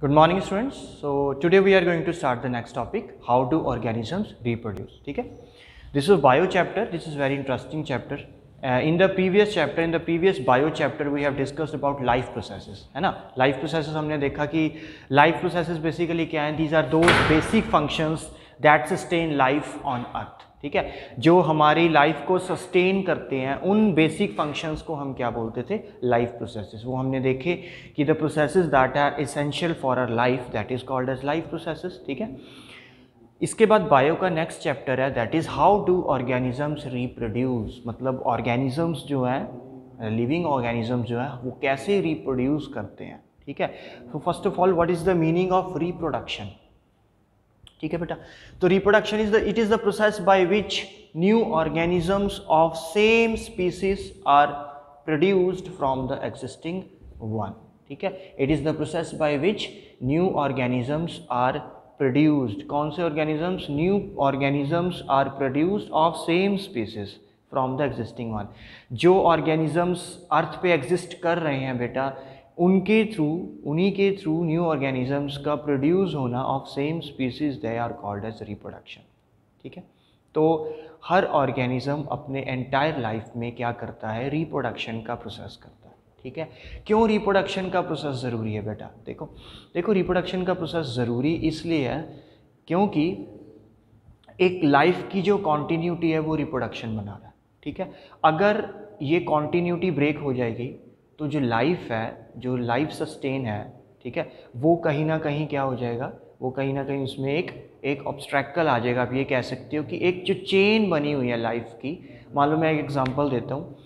Good morning students. So today we are going to start the next topic, how do organisms reproduce. ठीक है, this is bio chapter. This is very interesting chapter. In the previous bio chapter we have discussed about life processes, है ना. Life processes हमने देखा कि life processes basically क्या हैं. These are those basic functions that sustain life on earth. ठीक है, जो हमारी लाइफ को सस्टेन करते हैं उन बेसिक फंक्शंस को हम क्या बोलते थे, लाइफ प्रोसेसेस. वो हमने देखे कि the processes that are essential for our life that is called as life processes. ठीक है, इसके बाद बायो का नेक्स्ट चैप्टर है that is how do organisms reproduce. मतलब ऑर्गेनिजम्स जो है, लिविंग ऑर्गेनिजम्स जो है वो कैसे रिप्रोड्यूस करते हैं. ठीक है, तो first of all what is the meaning of reproduction. ठीक है बेटा, तो reproduction it is the process by which new organisms of same species are produced from the existing one. ठीक है, it is the process by which new organisms are produced. कौन से organisms? New organisms are produced of same species from the existing one. जो organisms earth पे exist कर रहे हैं बेटा, उन्हीं के थ्रू न्यू ऑर्गेनिजम्स का प्रोड्यूस होना of same species they are called as reproduction. ठीक है, तो हर ऑर्गेनिज्म अपने एंटायर लाइफ में क्या करता है, रिप्रोडक्शन का प्रोसेस करता है. ठीक है, क्यों रिप्रोडक्शन का प्रोसेस ज़रूरी है बेटा? देखो रिप्रोडक्शन का प्रोसेस ज़रूरी इसलिए है क्योंकि एक लाइफ की जो कॉन्टीन्यूटी है वो रिप्रोडक्शन बना रहा है. ठीक है, अगर ये कॉन्टीन्यूटी ब्रेक हो जाएगी तो जो लाइफ है, जो लाइफ सस्टेन है, ठीक है, वो कहीं ना कहीं क्या हो जाएगा, वो कहीं ना कहीं उसमें एक ऑब्स्ट्रैकल आ जाएगा. आप ये कह सकते हो कि एक जो चेन बनी हुई है लाइफ की. मान लो मैं एक एग्जांपल देता हूँ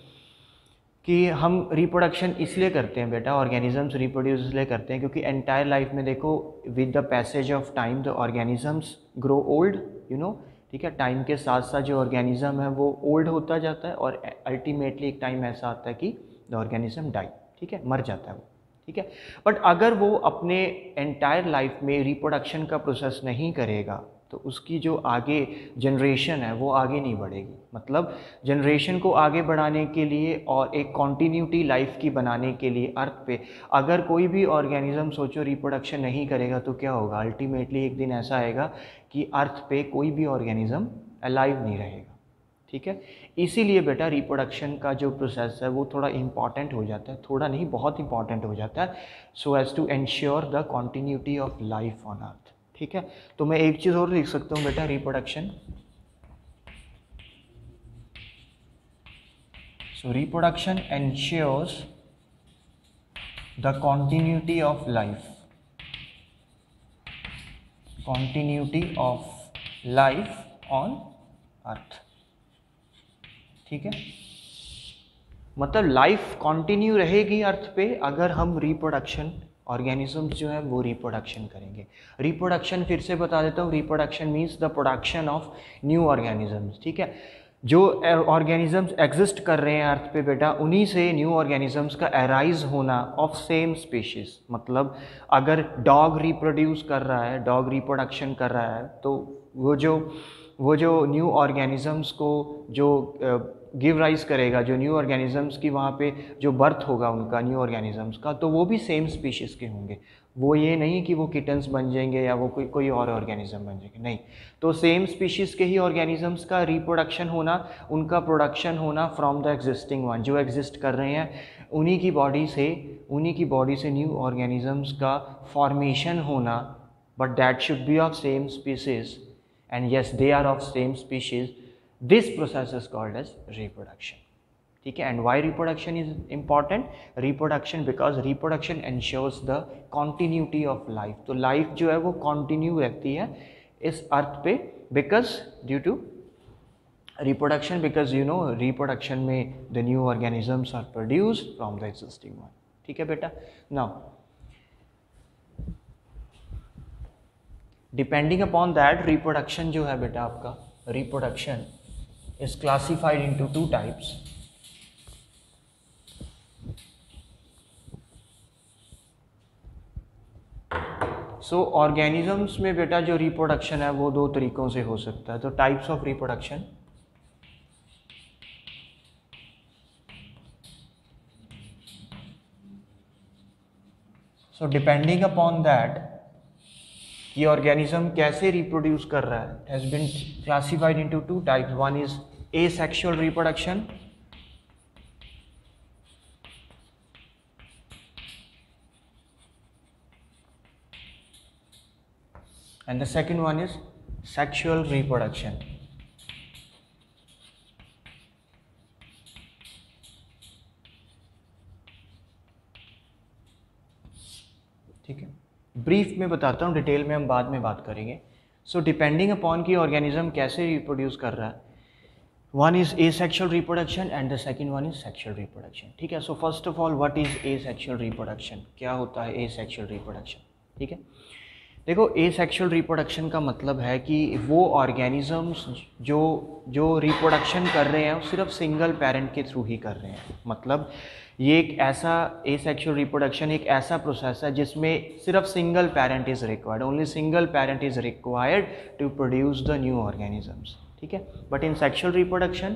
कि हम रिप्रोडक्शन इसलिए करते हैं बेटा, ऑर्गेनिजम्स रिप्रोड्यूस इसलिए करते हैं क्योंकि एंटायर लाइफ में देखो with the passage of time the organisms grow old, you know. ठीक है, टाइम के साथ साथ जो ऑर्गेनिज्म है वो ओल्ड होता जाता है और अल्टीमेटली एक टाइम ऐसा आता है कि द ऑर्गेनिज्म डाई. ठीक है, मर जाता है वो. ठीक है, बट अगर वो अपने एंटायर लाइफ में रिप्रोडक्शन का प्रोसेस नहीं करेगा तो उसकी जो आगे जनरेशन है वो आगे नहीं बढ़ेगी. मतलब जनरेशन को आगे बढ़ाने के लिए और एक कॉन्टीन्यूटी लाइफ की बनाने के लिए अर्थ पे अगर कोई भी ऑर्गेनिज्म सोचो रिप्रोडक्शन नहीं करेगा तो क्या होगा, अल्टीमेटली एक दिन ऐसा आएगा कि अर्थ पे कोई भी ऑर्गेनिज्म अलाइव नहीं रहेगा. ठीक है, इसीलिए बेटा रिप्रोडक्शन का जो प्रोसेस है वो थोड़ा इम्पॉर्टेंट हो जाता है, थोड़ा नहीं बहुत इंपॉर्टेंट हो जाता है, so as to ensure the continuity of life on earth. ठीक है, तो मैं एक चीज़ और लिख सकता हूँ बेटा, reproduction. So reproduction ensures the continuity of life, continuity of life on earth. ठीक है, मतलब लाइफ कंटिन्यू रहेगी अर्थ पे अगर हम रिप्रोडक्शन, ऑर्गेनिजम्स जो है वो रिप्रोडक्शन करेंगे. रिप्रोडक्शन फिर से बता देता हूँ, reproduction means the production of new organisms. ठीक है, जो ऑर्गेनिजम्स एग्जिस्ट कर रहे हैं अर्थ पे बेटा, उन्हीं से न्यू ऑर्गेनिजम्स का एराइज होना ऑफ सेम स्पीशीज. मतलब अगर डॉग रिप्रोड्यूस कर रहा है, डॉग रिप्रोडक्शन कर रहा है, तो वो जो न्यू ऑर्गेनिजम्स को जो गिव राइज करेगा, जो न्यू ऑर्गेनिजम्स की वहाँ पे जो बर्थ होगा उनका, न्यू ऑर्गेनिजम्स का, तो वो भी सेम स्पीशीज़ के होंगे. वो ये नहीं कि वो किटन्स बन जाएंगे या वो कोई और ऑर्गेनिज्म बन जाएंगे, नहीं. तो सेम स्पीशीज़ के ही ऑर्गेनिजम्स का रिप्रोडक्शन होना, उनका प्रोडक्शन होना फ्रॉम द एग्जिस्टिंग वन, जो एग्जिस्ट कर रहे हैं उन्हीं की बॉडी से न्यू ऑर्गेनिजम्स का फॉर्मेशन होना, but that should be of same species. And yes, they are of same species. This process is called as reproduction. ठीक है, and why reproduction is important? Reproduction because reproduction ensures the continuity of life. तो life जो है वो continue रहती है इस अर्थ पे because due to reproduction, because you know reproduction में the new organisms are produced from the existing one. ठीक है बेटा. Now depending upon that reproduction जो है बेटा आपका, reproduction is classified into two types. So organisms में बेटा जो रिप्रोडक्शन है वो दो तरीकों से हो सकता है. तो types of reproduction, so depending upon that कि ऑर्गेनिज्म कैसे रिप्रोड्यूस कर रहा है, has been classified into two types. One is asexual reproduction and the second one is sexual reproduction. ठीक है, ब्रीफ में बताता हूँ, डिटेल में हम बाद में बात करेंगे. सो डिपेंडिंग अपॉन कि ऑर्गेनिज्म कैसे रिप्रोड्यूस कर रहा है, one is asexual reproduction and the second one is sexual reproduction. ठीक है, so first of all what is asexual reproduction, क्या होता है एसेक्सुअल रिप्रोडक्शन. ठीक है, देखो एसेक्सुअल रिप्रोडक्शन का मतलब है कि वो ऑर्गेनिजम्स जो रिप्रोडक्शन कर रहे हैं वो सिर्फ सिंगल पेरेंट के थ्रू ही कर रहे हैं. मतलब ये एक ऐसा एसेक्सुअल रिप्रोडक्शन एक ऐसा प्रोसेस है जिसमें सिर्फ single parent is required, only single parent is required to produce the new organisms. ठीक है, but in sexual reproduction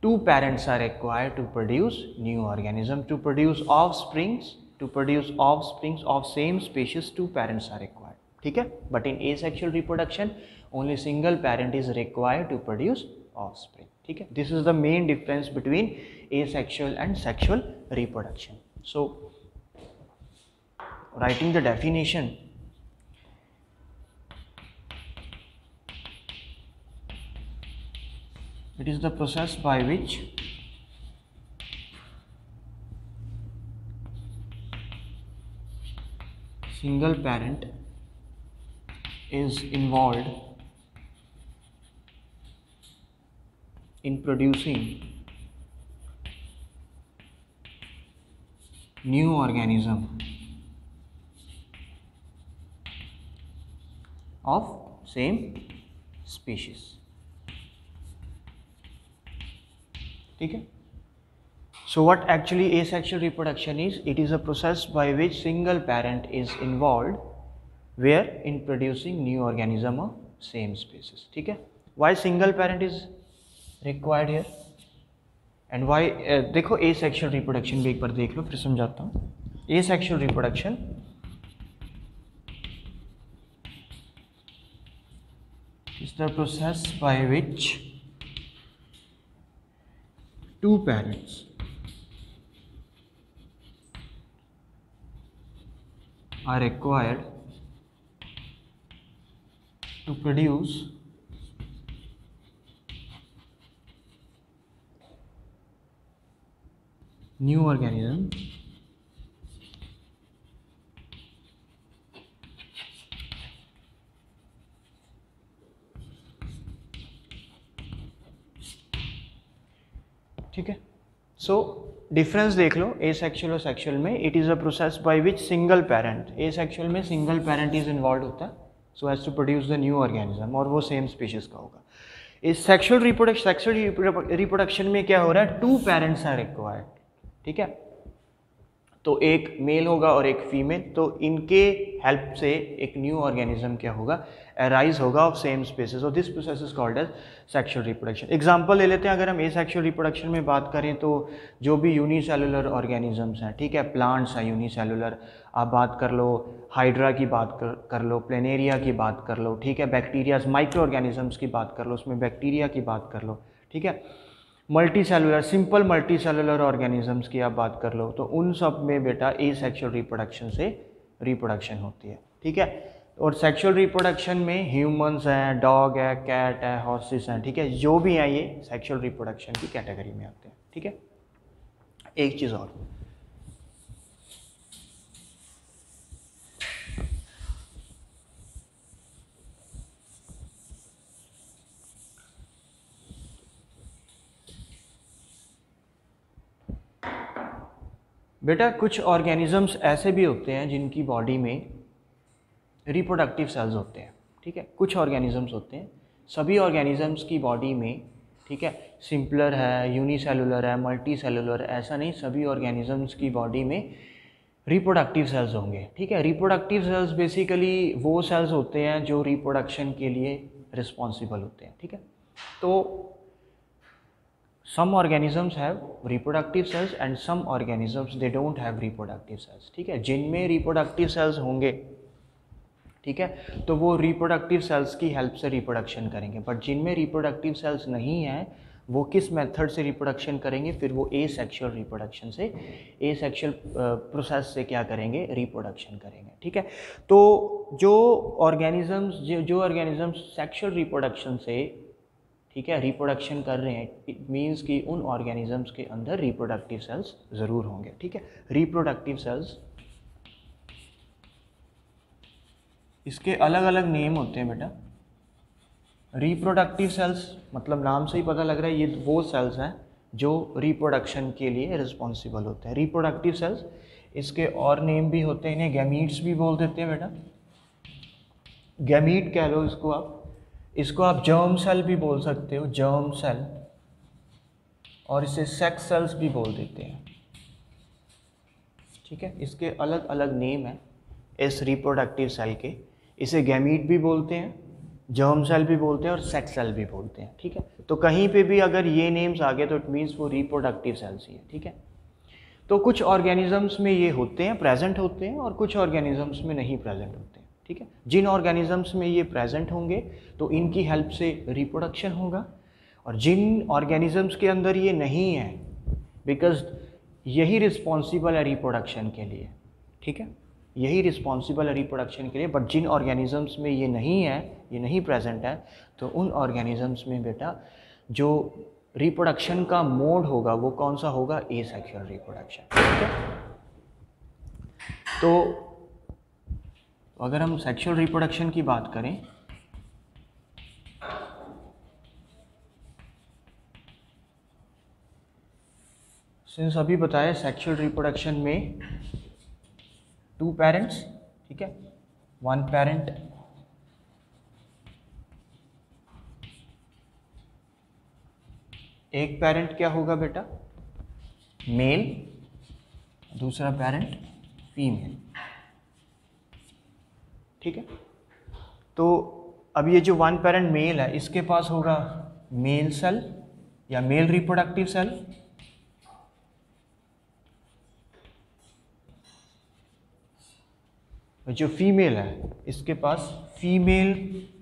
two parents are required to produce new organism, to produce offsprings of same species, two parents are required. ठीक है, but in asexual reproduction only single parent is required to produce offspring. ठीक है, this is the main difference between asexual and sexual reproduction. So writing the definition, it is the process by which single parent is involved in producing new organism of same species. ठीक है, so what actually asexual reproduction is, it is a process by which single parent is involved where in producing new organism of same species. ठीक है, why single parent is required here and why. देखो asexual reproduction भी एक बार देख लो, फिर समझाता हूँ. Asexual reproduction is the process by which two parents are required to produce new organism ठीक है. सो डिफरेंस देख लो एसेक्सुअल और सेक्सुअल में. It is a process by which single parent, asexual में सिंगल पेरेंट इज इन्वॉल्व होता है so as to produce the new organism और वो सेम स्पीशीज का होगा. इस सेक्सुअल रिप्रोडक्शन में क्या हो रहा है, टू पेरेंट्स आर रिक्वायर्ड. ठीक है, तो एक मेल होगा और एक फीमेल, तो इनके हेल्प से एक न्यू ऑर्गेनिज्म क्या होगा, अराइज होगा ऑफ सेम स्पीशीज. और this process is called as sexual reproduction. Example ले लेते हैं, अगर हम एसेक्सुअल रिप्रोडक्शन में बात करें तो जो भी यूनिसेलुलर ऑर्गेनिजम्स हैं, ठीक है, प्लांट्स हैं यूनिसेलुलर, आप बात कर लो हाइड्रा की बात कर लो, प्लेनेरिया की बात कर लो, ठीक है, बैक्टीरियाज माइक्रो ऑर्गेनिजम्स की बात कर लो, उसमें बैक्टीरिया की बात कर लो. ठीक है, multi simple multi cellular organisms की आप बात कर लो, तो उन सब में बेटा एसेक्सुअल रिप्रोडक्शन से रिप्रोडक्शन होती है. ठीक है, और सेक्सुअल रिप्रोडक्शन में ह्यूमंस हैं, डॉग है, कैट है, हॉर्सेस हैं. ठीक है, जो भी हैं ये सेक्सुअल रिप्रोडक्शन की कैटेगरी में आते हैं. ठीक है, एक चीज़ और, बेटा कुछ ऑर्गेनिजम्स ऐसे भी होते हैं जिनकी बॉडी में रिप्रोडक्टिव सेल्स होते हैं. ठीक है, कुछ ऑर्गेनिजम्स होते हैं, सभी ऑर्गेनिजम्स की बॉडी में, ठीक है, सिंपलर है, यूनिसेलुलर है, मल्टी सेलुलर, ऐसा नहीं, सभी ऑर्गेनिजम्स की बॉडी में रिप्रोडक्टिव सेल्स होंगे. ठीक है, रिप्रोडक्टिव सेल्स बेसिकली वो सेल्स होते हैं जो रिप्रोडक्शन के लिए रिस्पॉन्सिबल होते हैं. ठीक है, तो some organisms have reproductive cells and some organisms they don't have reproductive cells, ठीक है। जिनमें reproductive cells होंगे, ठीक है, तो वो reproductive cells की हेल्प से रिप्रोडक्शन करेंगे, बट जिनमें reproductive cells नहीं हैं वो किस मेथड से रिप्रोडक्शन करेंगे, फिर वो एसेक्सुअल रिप्रोडक्शन से, एसेक्सुअल प्रोसेस से क्या करेंगे, रिप्रोडक्शन करेंगे, ठीक है। तो जो ऑर्गेनिजम्स सेक्सुअल रिप्रोडक्शन से, ठीक है, रिप्रोडक्शन कर रहे हैं, इट मीन्स कि उन ऑर्गेनिजम्स के अंदर रिप्रोडक्टिव सेल्स ज़रूर होंगे, ठीक है। रिप्रोडक्टिव सेल्स, इसके अलग अलग नेम होते हैं बेटा। रिप्रोडक्टिव सेल्स मतलब नाम से ही पता लग रहा है ये वो सेल्स हैं जो रिप्रोडक्शन के लिए रिस्पॉन्सिबल होते हैं, रिप्रोडक्टिव सेल्स। इसके और नेम भी होते हैं, इन्हें गैमीट्स भी बोल देते हैं बेटा, गैमीट कह लो इसको आप। इसको आप जर्म सेल भी बोल सकते हो, जर्म सेल, और इसे सेक्स सेल्स भी बोल देते हैं, ठीक है। इसके अलग अलग नेम हैं इस रिप्रोडक्टिव सेल के। इसे गैमीट भी बोलते हैं, जर्म सेल भी बोलते हैं और सेक्स सेल भी बोलते हैं, ठीक है। तो कहीं पे भी अगर ये नेम्स आ गए तो इट मीन्स वो रिप्रोडक्टिव सेल्स ही है, ठीक है। तो कुछ ऑर्गेनिजम्स में ये होते हैं, प्रेजेंट होते हैं, और कुछ ऑर्गेनिजम्स में नहीं प्रेजेंट होते हैं, ठीक है। जिन ऑर्गेनिजम्स में ये प्रेजेंट होंगे तो इनकी हेल्प से रिप्रोडक्शन होगा, और जिन ऑर्गेनिजम्स के अंदर ये नहीं है, बिकॉज यही रिस्पॉन्सिबल है रिप्रोडक्शन के लिए, ठीक है, यही रिस्पॉन्सिबल है रिप्रोडक्शन के लिए, बट जिन ऑर्गेनिजम्स में ये नहीं है, ये नहीं प्रेजेंट है, तो उन ऑर्गेनिजम्स में बेटा जो रिप्रोडक्शन का मोड होगा वो कौन सा होगा, एसेक्सुअल रिप्रोडक्शन, ठीक है। तो अगर हम सेक्सुअल रिप्रोडक्शन की बात करें, सिंस अभी बताया सेक्सुअल रिप्रोडक्शन में 2 पेरेंट्स, ठीक है, 1 पेरेंट, एक पेरेंट क्या होगा बेटा, मेल, दूसरा पेरेंट फीमेल, ठीक है। तो अब ये जो 1 पेरेंट मेल है इसके पास होगा मेल सेल या मेल रिप्रोडक्टिव सेल, जो फीमेल है इसके पास फीमेल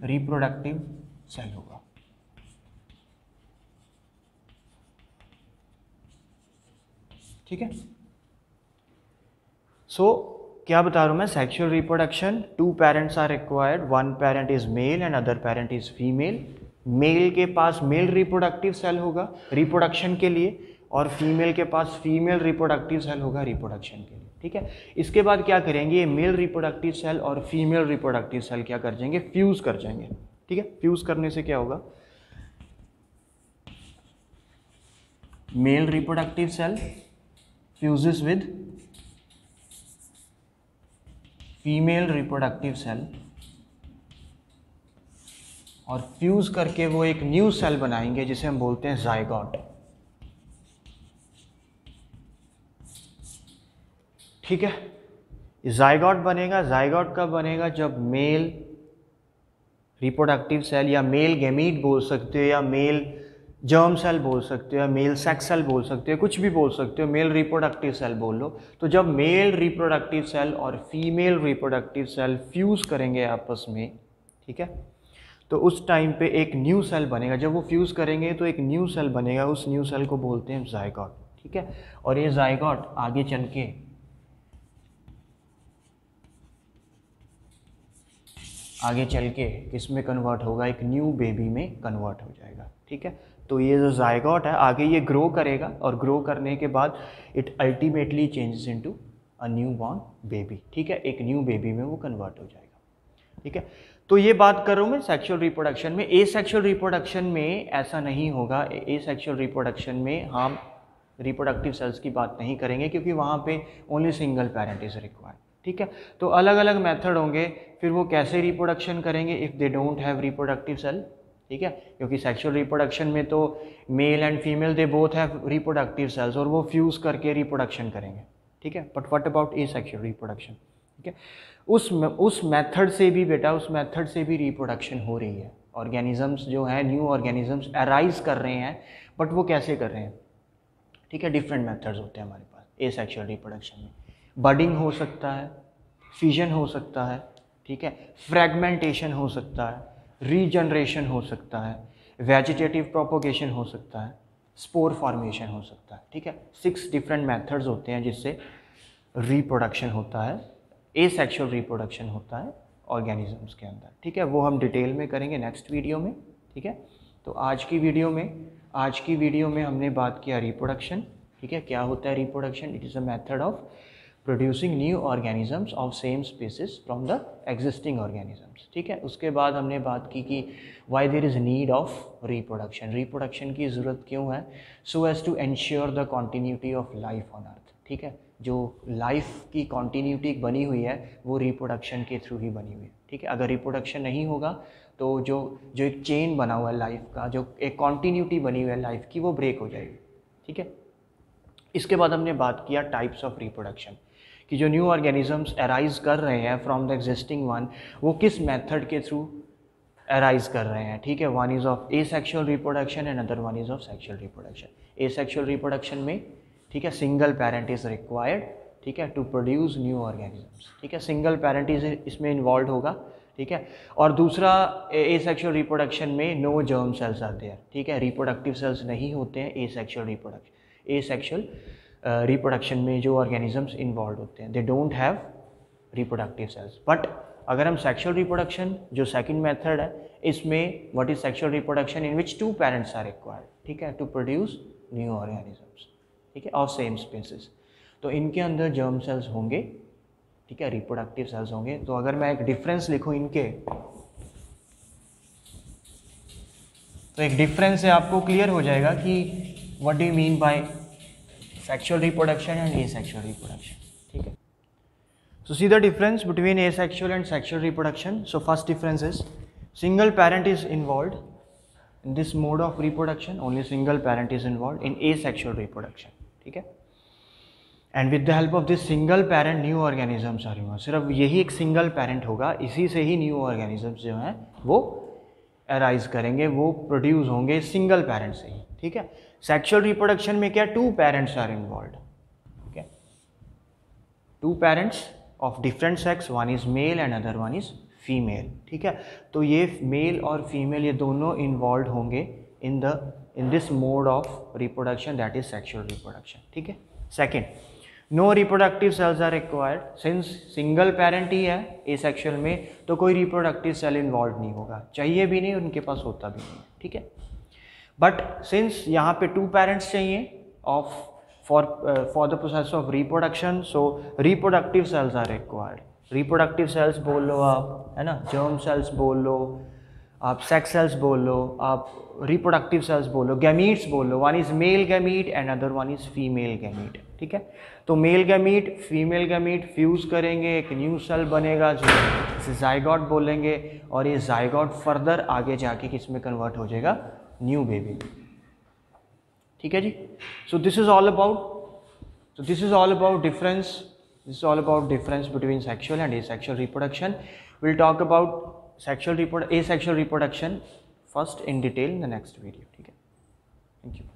रिप्रोडक्टिव सेल होगा, ठीक है। सो क्या बता रहा हूं मैं, sexual reproduction 2 parents are required, 1 parent is male and other parent is female. Male के पास मेल रिप्रोडक्टिव सेल होगा रिप्रोडक्शन के लिए, और फीमेल के पास फीमेल रिप्रोडक्टिव सेल होगा रिप्रोडक्शन के लिए, ठीक है। इसके बाद क्या करेंगे, ये मेल रिप्रोडक्टिव सेल और फीमेल रिप्रोडक्टिव सेल क्या कर जाएंगे, फ्यूज कर जाएंगे, ठीक है। फ्यूज करने से क्या होगा, male reproductive cell fuses with female reproductive cell, और फ्यूज करके वो एक न्यू सेल बनाएंगे जिसे हम बोलते हैं जायगोट, ठीक है। जायगोट बनेगा, जायगोट कब बनेगा, जब मेल रिप्रोडक्टिव सेल या मेल गैमीट बोल सकते हो, या मेल जर्म सेल बोल सकते हो, या मेल सेक्स सेल बोल सकते हो, कुछ भी बोल सकते हो, मेल रिप्रोडक्टिव सेल बोल लो। तो जब मेल रिप्रोडक्टिव सेल और फीमेल रिप्रोडक्टिव सेल फ्यूज़ करेंगे आपस में, ठीक है, तो उस टाइम पे एक न्यू सेल बनेगा। जब वो फ्यूज़ करेंगे तो एक न्यू सेल बनेगा, उस न्यू सेल को बोलते हैं जायगोट, ठीक है। और ये जायगोट आगे चल के किस में कन्वर्ट होगा, एक न्यू बेबी में कन्वर्ट हो जाएगा, ठीक है। तो ये जो जायगोट है आगे ये ग्रो करेगा, और ग्रो करने के बाद it ultimately changes into a new born baby, ठीक है, एक न्यू बेबी में वो कन्वर्ट हो जाएगा, ठीक है। तो ये बात कर रहा हूँ मैं सेक्सुअल रिप्रोडक्शन में। एसेक्सुअल रिप्रोडक्शन में ऐसा नहीं होगा। एसेक्सुअल रिप्रोडक्शन में हम रिप्रोडक्टिव सेल्स की बात नहीं करेंगे, क्योंकि वहाँ पे only single parent is required, ठीक है। तो अलग अलग मेथड होंगे, फिर वो कैसे रिप्रोडक्शन करेंगे if they don't have reproductive cell, ठीक है, क्योंकि सेक्सुअल रिप्रोडक्शन में तो male and female they both have reproductive cells और वो फ्यूज करके रिप्रोडक्शन करेंगे, ठीक है। But what about asexual reproduction, ठीक है, उस मेथड से भी बेटा, उस मेथड से भी रिप्रोडक्शन हो रही है, ऑर्गेनिजम्स जो हैं, न्यू ऑर्गेनिजम्स अराइज कर रहे हैं, बट वो कैसे कर रहे हैं, ठीक है। डिफरेंट मेथड्स होते हैं हमारे पास एसेक्सुअल रिप्रोडक्शन में। बडिंग हो सकता है, फिजन हो सकता है, ठीक है, फ्रेगमेंटेशन हो सकता है, रीजनरेशन हो सकता है, वेजिटेटिव प्रोपोगेशन हो सकता है, स्पोर फॉर्मेशन हो सकता है, ठीक है। 6 डिफरेंट मेथड्स होते हैं जिससे रिप्रोडक्शन होता है, एसेक्सुअल रिप्रोडक्शन होता है ऑर्गेनिजम्स के अंदर, ठीक है। वो हम डिटेल में करेंगे नेक्स्ट वीडियो में, ठीक है। तो आज की वीडियो में हमने बात किया रिप्रोडक्शन, ठीक है। क्या होता है reproduction? It is a method of producing new organisms of same species from the existing organisms, ठीक है। उसके बाद हमने बात की कि why there is need of reproduction की ज़रूरत क्यों है? So as to ensure the continuity of life on earth, ठीक है। जो लाइफ की कॉन्टीन्यूटी बनी हुई है वो रिप्रोडक्शन के थ्रू ही बनी हुई है, ठीक है। अगर रिप्रोडक्शन नहीं होगा तो जो एक चेन बना हुआ है लाइफ का, जो एक कॉन्टीन्यूटी बनी हुई है लाइफ की, वो ब्रेक हो जाएगी, ठीक है। इसके बाद हमने बात किया टाइप्स ऑफ रिप्रोडक्शन, कि जो न्यू ऑर्गेनिजम्स अराइज कर रहे हैं फ्रॉम द एग्जिस्टिंग वन, वो किस मेथड के थ्रू अराइज कर रहे हैं, ठीक है। One is of asexual reproduction and other one is of sexual reproduction. Asexual reproduction में, ठीक है, सिंगल पेरेंट इज़ रिक्वायर्ड, ठीक है, टू प्रोड्यूस न्यू ऑर्गेनिजम्स, ठीक है। सिंगल पेरेंट इज इसमें इन्वॉल्व होगा, ठीक है। और दूसरा एसेक्सुअल रिप्रोडक्शन में नो जर्म सेल्स आते हैं, ठीक है, रिप्रोडक्टिव सेल्स नहीं होते हैं एसेक्सुअल रिप्रोडक्शन में जो ऑर्गेनिजम्स इन्वॉल्व होते हैं, they don't have reproductive cells. But अगर हम सेक्सुअल रिप्रोडक्शन जो सेकंड मेथड है, इसमें what is sexual reproduction in which 2 parents are required, ठीक है, टू प्रोड्यूस न्यू ऑर्गेनिजम्स, ठीक है, ऑफ सेम स्पीसीज। तो इनके अंदर जर्म सेल्स होंगे, ठीक है, रिप्रोडक्टिव सेल्स होंगे। तो अगर मैं एक डिफरेंस लिखूं इनके, तो एक डिफरेंस से आपको क्लियर हो जाएगा कि what do you mean by sexual reproduction and asexual reproduction, ठीक है। So see the difference between asexual and sexual reproduction. So first difference is single parent is involved in this mode of reproduction, only single parent is involved in asexual reproduction, ठीक है। and with the help of this single parent new organisms are emerged। सिर्फ यही एक single parent होगा, इसी से ही new organisms जो हैं वो अराइज करेंगे, वो प्रोड्यूस होंगे सिंगल पेरेंट से ही, ठीक है। सेक्सुअल रिप्रोडक्शन में क्या 2 पेरेंट्स आर इन्वॉल्व्ड, ठीक है, 2 parents of different sex, one is male and other one is female, ठीक है। तो ये मेल और फीमेल ये दोनों इन्वॉल्व होंगे in this mode of reproduction, that is sexual reproduction, ठीक है। Second, no reproductive cells are required, since single parent ही है एसेक्सुअल में, तो कोई रिप्रोडक्टिव सेल इन्वॉल्व नहीं होगा, चाहिए भी नहीं, उनके पास होता भी नहीं, ठीक है। बट सिंस यहाँ पे 2 पेरेंट्स चाहिए for the process of reproduction, so reproductive cells are required. Reproductive cells बोल लो आप, है ना, जर्म सेल्स बोल लो आप, सेक्स सेल्स बोल लो आप, रिप्रोडक्टिव सेल्स बोल लो, गैमीट्स बोल लो, one is male gamete and other one is female gamete, ठीक है। तो male gamete female gamete fuse करेंगे, एक न्यू सेल बनेगा जो इसे जाइगोट बोलेंगे, और ये जाइगोट फर्दर आगे जाके किस में कन्वर्ट हो जाएगा, न्यू बेबी, ठीक है जी। So this is all about difference. This is all about difference between sexual and asexual reproduction. We'll talk about asexual reproduction first in detail in the next video. Okay? Thank you.